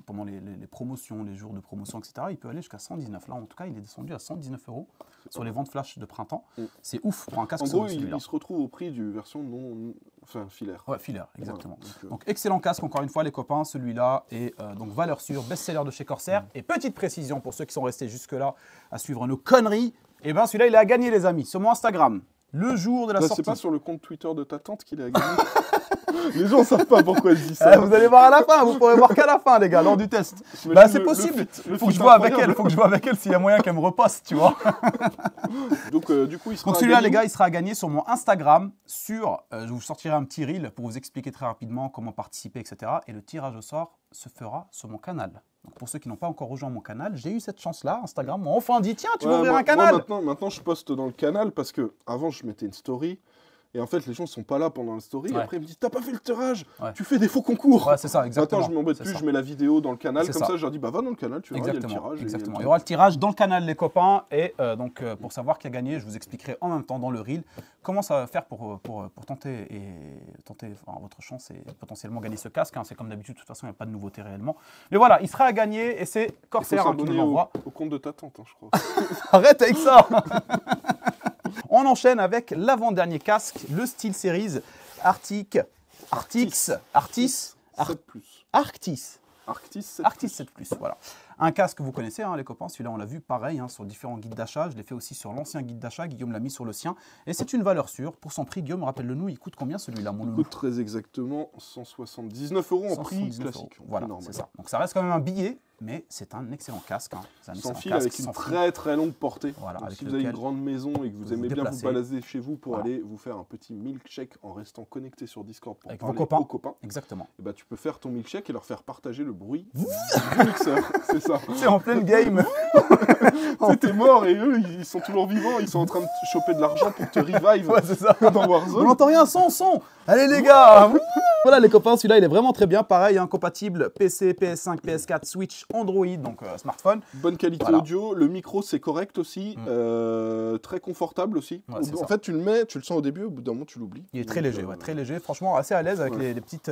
[SPEAKER 1] pendant les promotions, les jours de promotion, etc., il peut aller jusqu'à 119. Là, en tout cas, il est descendu à 119 € sur les ventes flash de printemps. C'est ouf pour un casque.
[SPEAKER 2] En gros, il se retrouve au prix du version non Enfin, filaire.
[SPEAKER 1] Ouais, filaire, exactement.
[SPEAKER 2] Voilà,
[SPEAKER 1] donc, excellent casque, encore une fois, les copains. Celui-là est donc valeur sûre, best-seller de chez Corsair. Et petite précision pour ceux qui sont restés jusque-là à suivre nos conneries, et ben celui-là, il est à gagner, les amis, sur mon Instagram. Le jour de la sortie.
[SPEAKER 2] C'est pas sur le compte Twitter de ta tante qu'il est à gagner. Les gens savent pas pourquoi elle dit ça.
[SPEAKER 1] Vous allez voir à la fin, vous pourrez voir qu'à la fin, les gars, lors du test. Bah, c'est possible. Faut que je vois avec elle, faut que je vois avec elle s'il y a moyen qu'elle me reposte, tu vois.
[SPEAKER 2] Donc, du coup, il sera.
[SPEAKER 1] Donc celui-là, les gars, il sera à gagner sur mon Instagram. Je vous sortirai un petit reel pour vous expliquer très rapidement comment participer, etc. Et le tirage au sort se fera sur mon canal. Donc pour ceux qui n'ont pas encore rejoint mon canal, j'ai eu cette chance-là. Instagram m'a enfin dit tiens, tu veux ouvrir un canal.
[SPEAKER 2] Maintenant, je poste dans le canal parce que avant, je mettais une story. Et en fait, les gens ne sont pas là pendant la story. Et après, ils me disent, t'as pas fait le tirage, tu fais des faux concours.
[SPEAKER 1] Ouais, c'est ça, exactement.
[SPEAKER 2] Maintenant, je m'embête plus, je mets la vidéo dans le canal. Comme ça, je leur dis, bah va dans le canal, tu verras, il y a le tirage.
[SPEAKER 1] Exactement. Il y aura le tirage dans le canal, les copains. Et donc, pour savoir qui a gagné, je vous expliquerai en même temps dans le reel comment ça va faire pour tenter votre chance et potentiellement gagner ce casque. Hein. C'est comme d'habitude, de toute façon, il n'y a pas de nouveauté réellement. Mais voilà, il sera à gagner et c'est Corsair qui nous l'envoie.
[SPEAKER 2] Au compte de ta tante, hein, je crois.
[SPEAKER 1] Arrête avec ça. On enchaîne avec l'avant-dernier casque, le SteelSeries Arctis 7 Plus, voilà. Un casque que vous connaissez, hein, les copains, celui-là on l'a vu pareil hein, sur différents guides d'achat, je l'ai fait aussi sur l'ancien guide d'achat, Guillaume l'a mis sur le sien, et c'est une valeur sûre. Pour son prix, Guillaume, rappelle-le-nous, il coûte combien celui-là, mon loulou?
[SPEAKER 2] Il coûte très exactement 179 € en prix classique.
[SPEAKER 1] Voilà, c'est ça. Donc ça reste quand même un billet, mais c'est un excellent casque. Hein.
[SPEAKER 2] Sans fil, avec une très longue portée.
[SPEAKER 1] Voilà,
[SPEAKER 2] si vous avez une grande maison et que vous aimez bien vous balader chez vous pour aller vous faire un petit milkshake en restant connecté sur Discord pour parler aux copains.
[SPEAKER 1] Exactement.
[SPEAKER 2] Et bah, tu peux faire ton milkshake et leur faire partager le bruit du mixeur. C'est ça.
[SPEAKER 1] C'est en pleine game.
[SPEAKER 2] T'es mort et eux, ils sont toujours vivants. Ils sont en train de choper de l'argent pour te revive dans Warzone.
[SPEAKER 1] On n'entend rien, son. Allez les gars. Voilà les copains, celui-là il est vraiment très bien. Pareil, hein, compatible PC, PS5, PS4, Switch, Android, donc smartphone.
[SPEAKER 2] Bonne qualité audio. Le micro c'est correct aussi. Très confortable aussi. En fait, tu le mets, tu le sens au début, au bout d'un moment tu l'oublies.
[SPEAKER 1] Il est très léger, très léger. Franchement, assez à l'aise avec les petites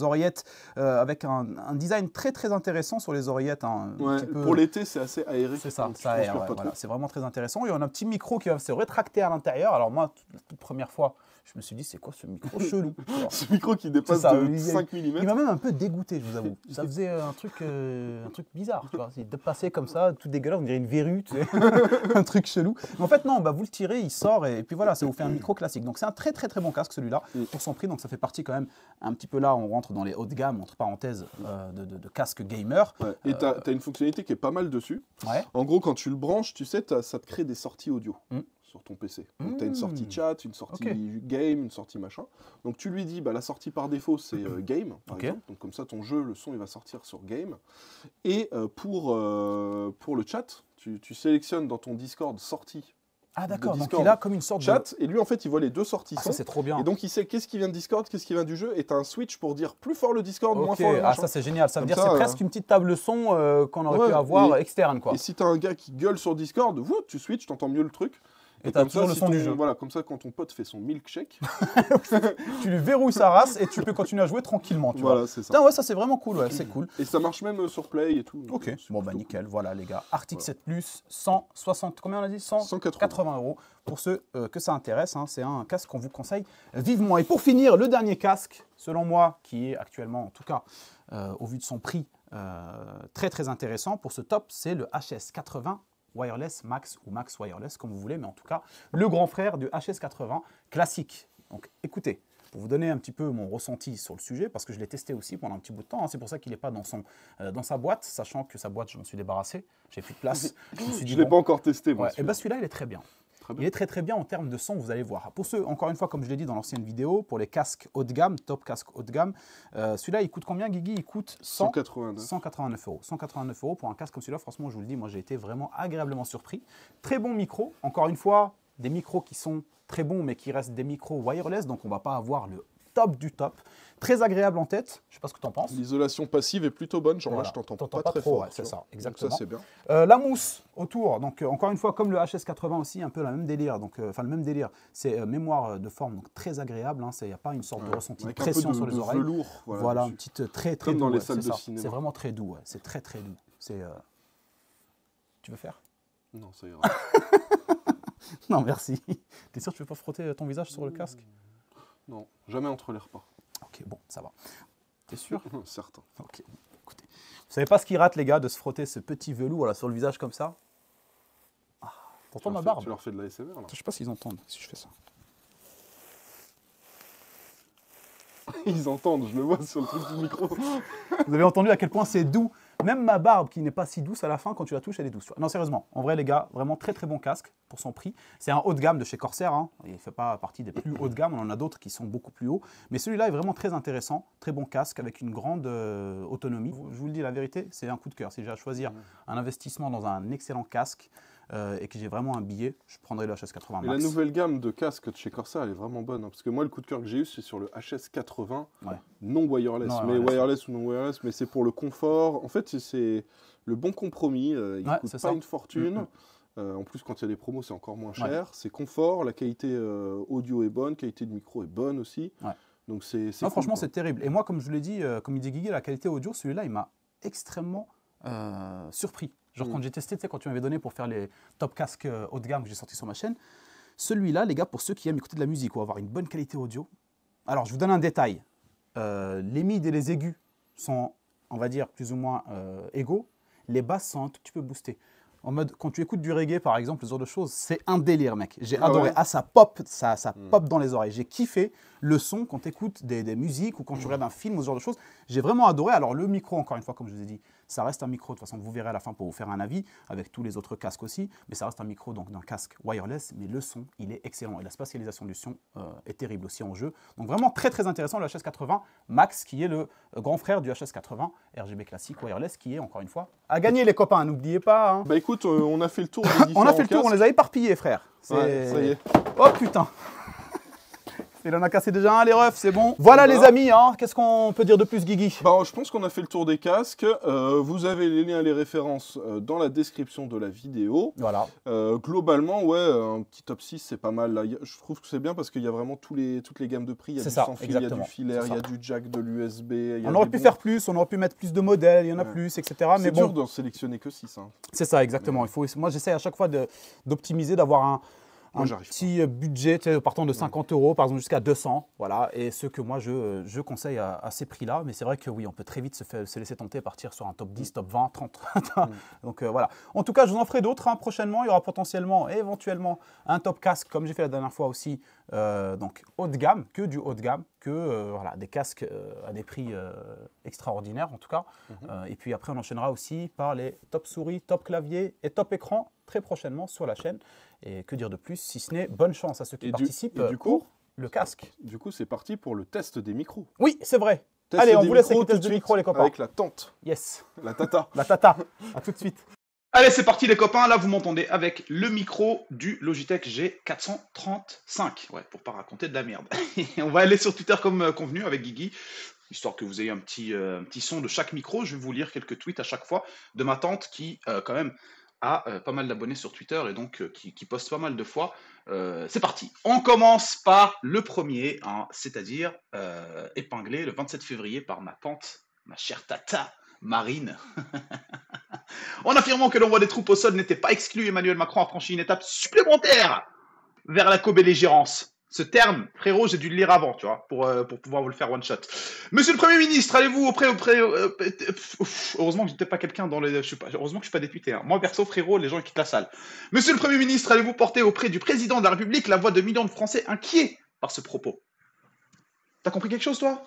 [SPEAKER 1] oreillettes, avec un design très intéressant sur les oreillettes. Hein,
[SPEAKER 2] pour l'été, c'est assez aéré.
[SPEAKER 1] C'est ça, ça aère. Voilà. C'est vraiment très intéressant. Et on a un petit micro qui va se rétracter à l'intérieur. Alors moi, la toute première fois, je me suis dit, c'est quoi ce micro chelou?
[SPEAKER 2] Ce micro qui dépasse de 5 mm.
[SPEAKER 1] Il m'a même un peu dégoûté, je vous avoue. Ça faisait un truc bizarre. Tu vois. Il dépassait comme ça, tout dégueulasse, on dirait une verrue, tu sais. Un truc chelou. Mais en fait, non, vous le tirez, il sort et puis voilà, ça vous fait un micro classique. Donc c'est un très bon casque celui-là, pour son prix. Donc ça fait partie quand même un petit peu là, on rentre dans les haut de gamme, entre parenthèses, de casque gamer.
[SPEAKER 2] Ouais. Et tu as une fonctionnalité qui est pas mal dessus.
[SPEAKER 1] Ouais.
[SPEAKER 2] En gros, quand tu le branches, tu sais, ça te crée des sorties audio. Sur ton PC. Donc, tu as une sortie chat, une sortie game, une sortie machin. Donc, tu lui dis, la sortie par défaut, c'est game, par exemple. Donc, comme ça, ton jeu, le son, il va sortir sur game. Et pour le chat, tu sélectionnes dans ton Discord sortie.
[SPEAKER 1] Ah, d'accord. Donc, il a comme une sorte
[SPEAKER 2] de chat. Et lui, en fait, il voit les deux sorties.
[SPEAKER 1] Ça, c'est trop bien.
[SPEAKER 2] Et donc, il sait qu'est-ce qui vient de Discord, qu'est-ce qui vient du jeu. Et tu as un switch pour dire plus fort le Discord, moins fort le machin.
[SPEAKER 1] Ça, c'est génial. Ça veut dire que c'est presque une petite table son qu'on aurait pu avoir externe, quoi.
[SPEAKER 2] Et si tu as un gars qui gueule sur Discord, tu switches, tu entends mieux le truc.
[SPEAKER 1] Et tu as toujours le son du jeu.
[SPEAKER 2] Voilà, comme ça, quand ton pote fait son milkshake,
[SPEAKER 1] tu lui verrouilles sa race et tu peux continuer à jouer tranquillement.
[SPEAKER 2] Voilà, c'est ça.
[SPEAKER 1] Putain, ça c'est vraiment cool, c'est cool.
[SPEAKER 2] Et ça marche même sur Play et tout.
[SPEAKER 1] Ok, nickel, voilà les gars. Arctis 7 Plus, 160, combien on a dit 180 € pour ceux que ça intéresse. Hein. C'est un casque qu'on vous conseille vivement. Et pour finir, le dernier casque, selon moi, qui est actuellement, en tout cas, au vu de son prix, très intéressant pour ce top, c'est le HS80 Wireless Max ou Max Wireless, comme vous voulez, mais en tout cas, le grand frère du HS80 classique. Donc écoutez, pour vous donner un petit peu mon ressenti sur le sujet, parce que je l'ai testé aussi pendant un petit bout de temps, hein, c'est pour ça qu'il n'est pas dans sa boîte, sachant que sa boîte, je m'en suis débarrassé, j'ai plus de place.
[SPEAKER 2] Je ne l'ai pas encore testé, moi.
[SPEAKER 1] Et celui-là, il est très bien. Il est très bien en termes de son, vous allez voir. Pour ceux, encore une fois, comme je l'ai dit dans l'ancienne vidéo, pour les casques haut de gamme, top casque haut de gamme, celui-là, il coûte combien, Guigui? Il coûte 189 €. 189 € pour un casque comme celui-là, franchement, je vous le dis, moi j'ai été vraiment agréablement surpris. Très bon micro, encore une fois, des micros qui sont très bons, mais qui restent des micros wireless, donc on ne va pas avoir le top du top. Très agréable en tête, je ne sais pas ce que tu en penses.
[SPEAKER 2] L'isolation passive est plutôt bonne, genre là je t'entends pas très fort.
[SPEAKER 1] Ouais, c'est ça, exactement.
[SPEAKER 2] Donc ça c'est bien.
[SPEAKER 1] La mousse autour, donc encore une fois comme le HS80 aussi, un peu la même délire, donc le même délire. C'est mémoire de forme, donc très agréable. Il n'y a pas une sorte de ressenti de pression sur les oreilles.
[SPEAKER 2] Velours,
[SPEAKER 1] voilà, une petite très
[SPEAKER 2] comme
[SPEAKER 1] doux.
[SPEAKER 2] Dans les salles de cinéma.
[SPEAKER 1] C'est vraiment très doux. C'est très doux. Tu veux faire?
[SPEAKER 2] Non, ça ira.
[SPEAKER 1] Non, merci. T'es sûr que tu veux pas frotter ton visage sur le casque?
[SPEAKER 2] Non, jamais entre les repas.
[SPEAKER 1] Ok, bon, ça va. T'es sûr?
[SPEAKER 2] Certain.
[SPEAKER 1] Ok, écoutez. Vous savez pas ce qui rate, les gars, de se frotter ce petit velours là sur le visage comme ça? Ah, t'entends ma barbe?
[SPEAKER 2] Tu leur fais de l'ASMR là?
[SPEAKER 1] Je sais pas s'ils entendent si je fais ça.
[SPEAKER 2] Ils entendent, je le vois sur le truc du micro.
[SPEAKER 1] Vous avez entendu à quel point c'est doux. Même ma barbe, qui n'est pas si douce à la fin, quand tu la touches, elle est douce. Non, sérieusement, en vrai, les gars, vraiment très très bon casque pour son prix. C'est un haut de gamme de chez Corsair. Hein. Il ne fait pas partie des plus hauts de gamme. On en a d'autres qui sont beaucoup plus hauts. Mais celui-là est vraiment très intéressant. Très bon casque avec une grande autonomie. Je vous le dis la vérité, c'est un coup de cœur. Si j'ai à choisir un investissement dans un excellent casque et que j'ai vraiment un billet, je prendrai le HS80 Max.
[SPEAKER 2] Et la nouvelle gamme de casques de chez Corsair, elle est vraiment bonne. Hein, parce que moi, le coup de cœur que j'ai eu, c'est sur le HS80, non wireless.
[SPEAKER 1] Non,
[SPEAKER 2] mais wireless ou non wireless, mais c'est pour le confort. En fait, c'est le bon compromis. Il ne coûte pas une fortune. En plus, quand il y a des promos, c'est encore moins cher. C'est confort, la qualité audio est bonne, la qualité de micro est bonne aussi. Donc c'est cool,
[SPEAKER 1] franchement,
[SPEAKER 2] quoi.
[SPEAKER 1] c'est terrible. Et moi, comme je l'ai dit, comme il dit Guigui, la qualité audio, celui-là, il m'a extrêmement surpris. Genre quand j'ai testé, tu sais, quand tu m'avais donné pour faire les top casques haut de gamme que j'ai sortis sur ma chaîne, celui-là, les gars, pour ceux qui aiment écouter de la musique ou avoir une bonne qualité audio. Alors, je vous donne un détail. Les mids et les aigus sont, on va dire, plus ou moins égaux. Les basses sont un tout petit peu boostées. En mode, quand tu écoutes du reggae, par exemple, ce genre de choses, c'est un délire, mec. J'ai adoré. Ah, ça pop, ça pop dans les oreilles. J'ai kiffé le son quand tu écoutes des musiques ou quand tu regardes un film ou ce genre de choses. J'ai vraiment adoré. Alors, le micro, encore une fois, comme je vous ai dit, ça reste un micro. De toute façon, vous verrez à la fin pour vous faire un avis, avec tous les autres casques aussi. Mais ça reste un micro, donc d'un casque wireless. Mais le son, il est excellent. Et la spatialisation du son est terrible aussi en jeu. Donc, vraiment très, très intéressant, le HS80 Max, qui est le grand frère du HS80 RGB classique wireless, qui est, encore une fois, à gagner, les copains. N'oubliez pas. Hein.
[SPEAKER 2] Bah écoute, on a fait le tour des différents
[SPEAKER 1] On a fait le tour,
[SPEAKER 2] casques.
[SPEAKER 1] on les a éparpillés, frère.
[SPEAKER 2] Ouais, ça y est.
[SPEAKER 1] Oh putain. Il en a cassé déjà un, les refs, c'est bon. Voilà, les amis, hein. Qu'est-ce qu'on peut dire de plus, Guigui?
[SPEAKER 2] Bah, je pense qu'on a fait le tour des casques. Vous avez les liens et les références dans la description de la vidéo.
[SPEAKER 1] Voilà.
[SPEAKER 2] Globalement, ouais, un petit top 6, c'est pas mal. Là. Je trouve que c'est bien parce qu'il y a vraiment toutes les gammes de prix. Il y a du sans fil, il y a du filaire, il y a du jack de l'USB.
[SPEAKER 1] On aurait pu faire plus, on aurait pu mettre plus de modèles, il y en a plus, etc.
[SPEAKER 2] C'est dur d'en sélectionner que 6. Hein.
[SPEAKER 1] C'est ça, exactement. Moi, j'essaie à chaque fois d'optimiser, d'avoir un petit budget partant de 50 € par exemple jusqu'à 200, voilà, et ce que moi je conseille à ces prix-là, mais c'est vrai que oui, on peut très vite se laisser tenter et partir sur un top 10, top 20, 30, donc voilà. En tout cas, je vous en ferai d'autres hein, prochainement, il y aura potentiellement, éventuellement, un top casque, comme j'ai fait la dernière fois aussi, donc haut de gamme, que du haut de gamme, que voilà, des casques à des prix extraordinaires en tout cas, et puis après on enchaînera aussi par les top souris, top clavier et top écran, très prochainement sur la chaîne. Et que dire de plus, si ce n'est bonne chance à ceux qui participent pour le casque.
[SPEAKER 2] Du coup, c'est parti pour le test des micros.
[SPEAKER 1] Oui, c'est vrai. Allez, on vous laisse avec le test de micro, les copains.
[SPEAKER 2] Avec la tente.
[SPEAKER 1] Yes.
[SPEAKER 2] La tata.
[SPEAKER 1] La tata. À tout de suite.
[SPEAKER 3] Allez, c'est parti les copains. Là, vous m'entendez avec le micro du Logitech G435. Ouais, pour pas raconter de la merde. On va aller sur Twitter comme convenu avec Guigui. Histoire que vous ayez un petit son de chaque micro. Je vais vous lire quelques tweets à chaque fois de ma tante qui, quand même, a pas mal d'abonnés sur Twitter et donc qui poste pas mal de fois. C'est parti. On commence par le premier, hein, c'est-à-dire épinglé le 27 février par ma tante, ma chère tata Marine. En affirmant que l'envoi des troupes au sol n'était pas exclu, Emmanuel Macron a franchi une étape supplémentaire vers la co-belligérance. Ce terme, frérot, j'ai dû le lire avant, tu vois, pour pouvoir vous le faire one shot. Monsieur le Premier ministre, allez-vous heureusement que j'étais pas quelqu'un dans les... heureusement que je suis pas député. Hein. Moi, perso, frérot, les gens quittent la salle. Monsieur le Premier ministre, allez-vous porter auprès du président de la République la voix de millions de Français inquiets par ce propos? T'as compris quelque chose, toi?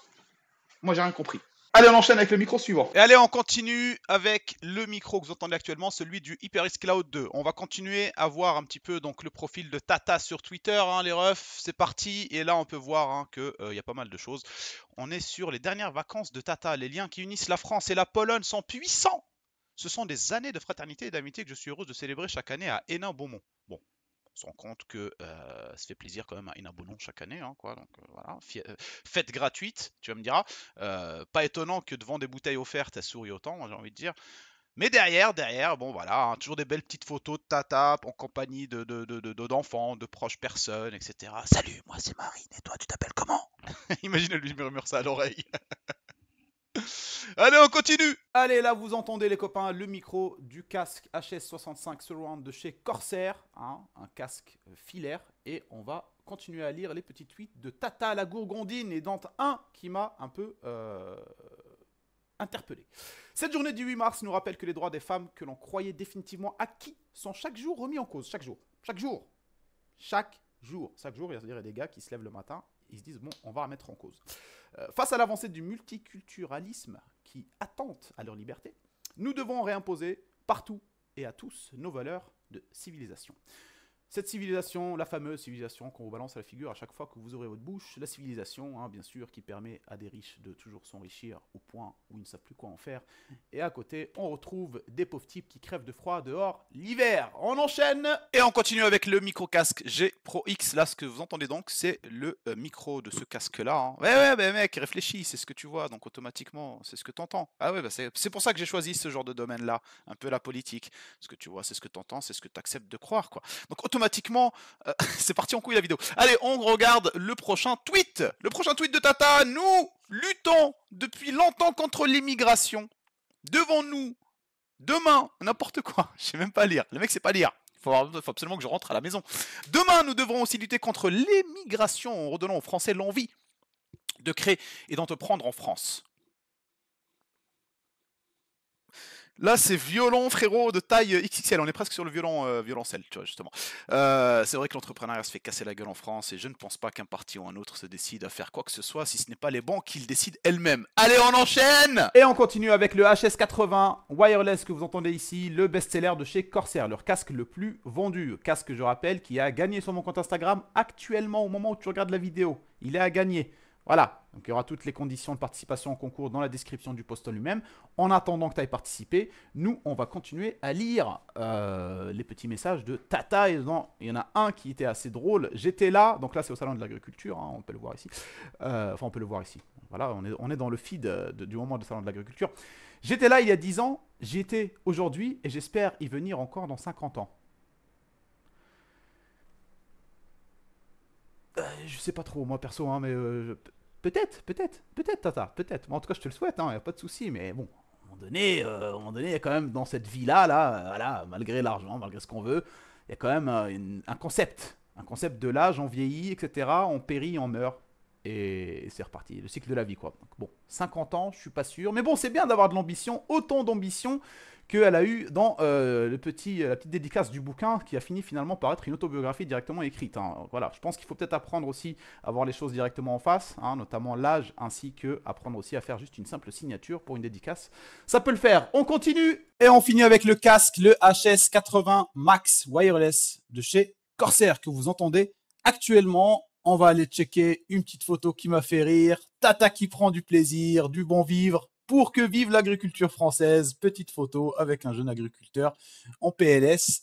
[SPEAKER 3] Moi, j'ai rien compris. Allez, on enchaîne avec le micro suivant.
[SPEAKER 4] Et allez, on continue avec le micro que vous entendez actuellement, celui du HyperX Cloud 2. On va continuer à voir un petit peu donc le profil de Tata sur Twitter, hein, les refs, c'est parti. Et là, on peut voir hein, qu'il y a pas mal de choses. On est sur les dernières vacances de Tata. Les liens qui unissent la France et la Pologne sont puissants. Ce sont des années de fraternité et d'amitié que je suis heureuse de célébrer chaque année à Hénin-Beaumont. Bon. On se rend compte que ça fait plaisir quand même à Hénin-Beaumont chaque année, hein, quoi. Donc voilà, fête gratuite, tu vas me diras. Pas étonnant que devant des bouteilles offertes, elle sourit autant, j'ai envie de dire. Mais derrière, bon voilà, hein, toujours des belles petites photos de Tata en compagnie d'enfants, de proches personnes, etc. Salut, moi c'est Marine, et toi tu t'appelles comment? Imagine lui murmure ça à l'oreille. Allez, on continue.
[SPEAKER 1] Allez, là, vous entendez, les copains, le micro du casque HS65 Surround de chez Corsair. Hein, un casque filaire. Et on va continuer à lire les petits tweets de Tata la gourgandine et dont un qui m'a un peu interpellé. Cette journée du 8 mars nous rappelle que les droits des femmes que l'on croyait définitivement acquis sont chaque jour remis en cause. Chaque jour. Chaque jour. Chaque jour. Chaque jour, il y a des gars qui se lèvent le matin, ils se disent bon, on va remettre en cause. Face à l'avancée du multiculturalisme qui attente à leur liberté, nous devons réimposer partout et à tous nos valeurs de civilisation. Cette civilisation, la fameuse civilisation qu'on vous balance à la figure à chaque fois que vous ouvrez votre bouche, la civilisation, bien sûr, qui permet à des riches de toujours s'enrichir au point où ils ne savent plus quoi en faire. Et à côté, on retrouve des pauvres types qui crèvent de froid dehors l'hiver. On enchaîne.
[SPEAKER 4] Et on continue avec le micro casque G Pro X. Là, ce que vous entendez donc, c'est le micro de ce casque-là. Ouais, mec, réfléchis, c'est ce que tu vois, donc automatiquement, c'est ce que tu entends. Ah ouais, c'est pour ça que j'ai choisi ce genre de domaine-là, un peu la politique. Ce que tu vois, c'est ce que tu entends, c'est ce que tu acceptes de croire, quoi. Donc automatiquement, c'est parti en couille la vidéo. Allez, on regarde le prochain tweet. Le prochain tweet de Tata. Nous luttons depuis longtemps contre l'immigration. Devant nous, demain, n'importe quoi. Je sais même pas lire. Le mec sait pas lire. Il faut absolument que je rentre à la maison. Demain, nous devrons aussi lutter contre l'immigration en redonnant aux Français l'envie de créer et d'entreprendre en France. Là, c'est violon, frérot, de taille XXL. On est presque sur le violoncelle, tu vois, justement. C'est vrai que l'entrepreneuriat se fait casser la gueule en France et je ne pense pas qu'un parti ou un autre se décide à faire quoi que ce soit si ce n'est pas les banques qui le décident elles-mêmes. Allez, on enchaîne!
[SPEAKER 1] Et on continue avec le HS80 wireless que vous entendez ici, le best-seller de chez Corsair, leur casque le plus vendu. Casque, je rappelle, qui a gagné sur mon compte Instagram actuellement au moment où tu regardes la vidéo. Il est à gagner. Voilà, donc il y aura toutes les conditions de participation au concours dans la description du post lui-même. En attendant que tu ailles participer, nous, on va continuer à lire les petits messages de Tata. Il y en a un qui était assez drôle. J'étais là, donc là c'est au salon de l'agriculture, on peut le voir ici. Enfin, on peut le voir ici. Voilà, on est dans le feed du moment du salon de l'agriculture. J'étais là il y a 10 ans, j'y étais aujourd'hui et j'espère y venir encore dans 50 ans. Je sais pas trop, moi perso, mais peut-être, Tata, peut-être. En tout cas, je te le souhaite, il n'y a pas de souci, mais bon, à un moment donné, il y a quand même dans cette vie-là, voilà, malgré l'argent, malgré ce qu'on veut, il y a quand même un concept de l'âge, on vieillit, etc., on périt, on meurt, et c'est reparti, le cycle de la vie, quoi. Donc, bon, 50 ans, je suis pas sûr, mais bon, c'est bien d'avoir de l'ambition, autant d'ambition qu'elle a eu dans la petite dédicace du bouquin qui a fini finalement par être une autobiographie directement écrite. Voilà, je pense qu'il faut peut-être apprendre aussi à voir les choses directement en face, notamment l'âge, ainsi que apprendre aussi à faire juste une simple signature pour une dédicace. Ça peut le faire. On continue
[SPEAKER 5] et on finit avec le casque, le HS80 Max Wireless de chez Corsair que vous entendez actuellement. On va aller checker une petite photo qui m'a fait rire. Tata qui prend du plaisir, du bon vivre. Pour que vive l'agriculture française, petite photo avec un jeune agriculteur en PLS.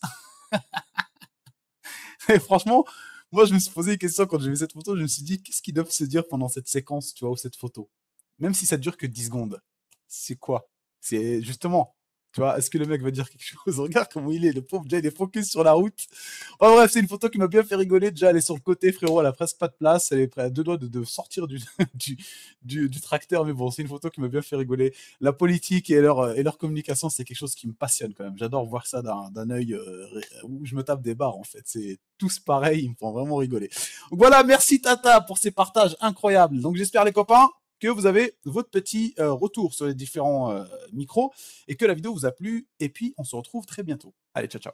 [SPEAKER 5] Et franchement, moi je me suis posé une question quand j'ai vu cette photo, je me suis dit qu'est-ce qu'ils doivent se dire pendant cette séquence, tu vois, ou cette photo. Même si ça dure que 10 secondes. C'est quoi? C'est justement, tu vois, est-ce que le mec va dire quelque chose? Regarde comment il est, le pauvre, déjà il est focus sur la route. Enfin bref, c'est une photo qui m'a bien fait rigoler. Déjà, elle est sur le côté, frérot, elle a presque pas de place. Elle est près à 2 doigts de sortir du tracteur. Mais bon, c'est une photo qui m'a bien fait rigoler. La politique et leur communication, c'est quelque chose qui me passionne quand même. J'adore voir ça d'un œil où je me tape des barres, en fait. C'est tous pareils, ils me font vraiment rigoler. Donc voilà, merci Tata pour ces partages incroyables. Donc j'espère les copains que vous avez votre petit retour sur les différents micros et que la vidéo vous a plu. Et puis, on se retrouve très bientôt. Allez, ciao, ciao.